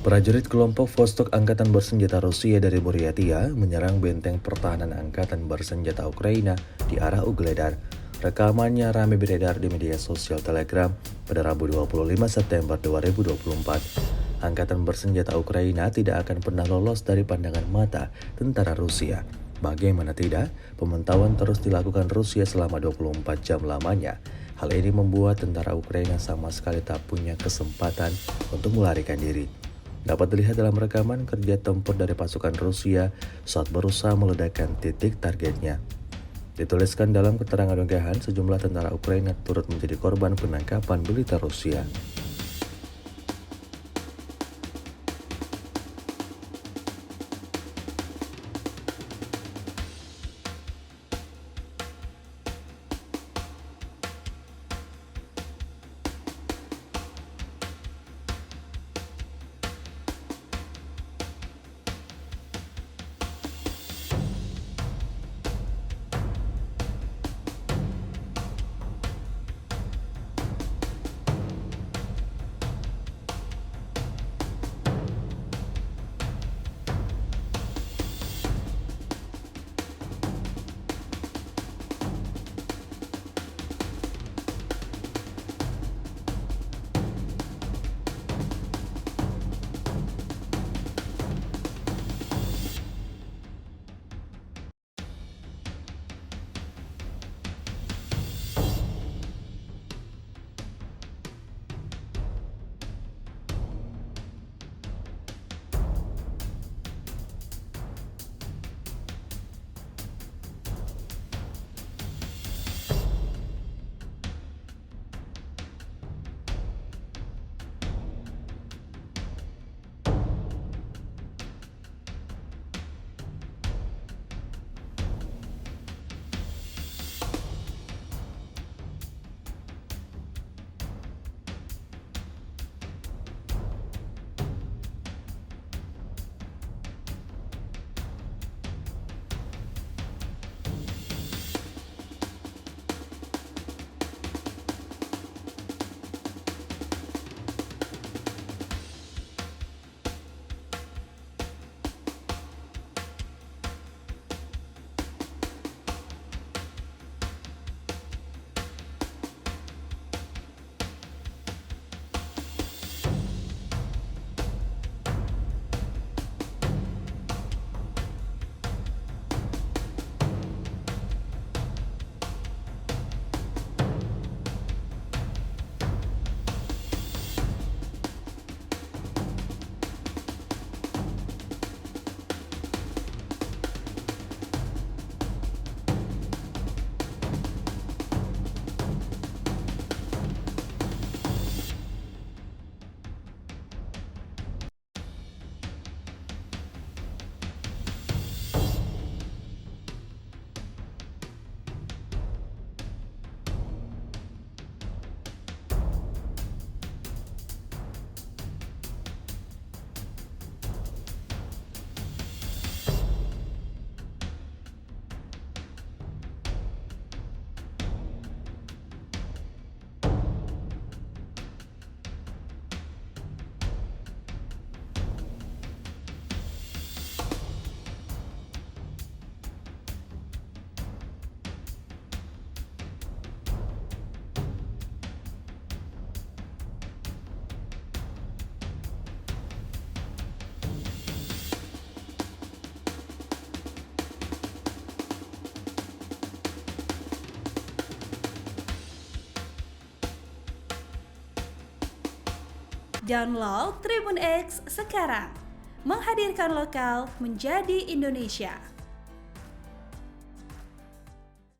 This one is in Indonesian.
Prajurit kelompok Vostok Angkatan Bersenjata Rusia dari Buryatia menyerang benteng pertahanan Angkatan Bersenjata Ukraina di arah Ugledar. Rekamannya ramai beredar di media sosial Telegram pada Rabu 25 September 2024. Angkatan Bersenjata Ukraina tidak akan pernah lolos dari pandangan mata tentara Rusia. Bagaimana tidak, pemantauan terus dilakukan Rusia selama 24 jam lamanya. Hal ini membuat tentara Ukraina sama sekali tak punya kesempatan untuk melarikan diri. Dapat dilihat dalam rekaman kerja tempur dari pasukan Rusia saat berusaha meledakkan titik targetnya. Dituliskan dalam keterangan unggahan, sejumlah tentara Ukraina turut menjadi korban penangkapan militer Rusia. Download Tribun X sekarang, menghadirkan lokal menjadi Indonesia.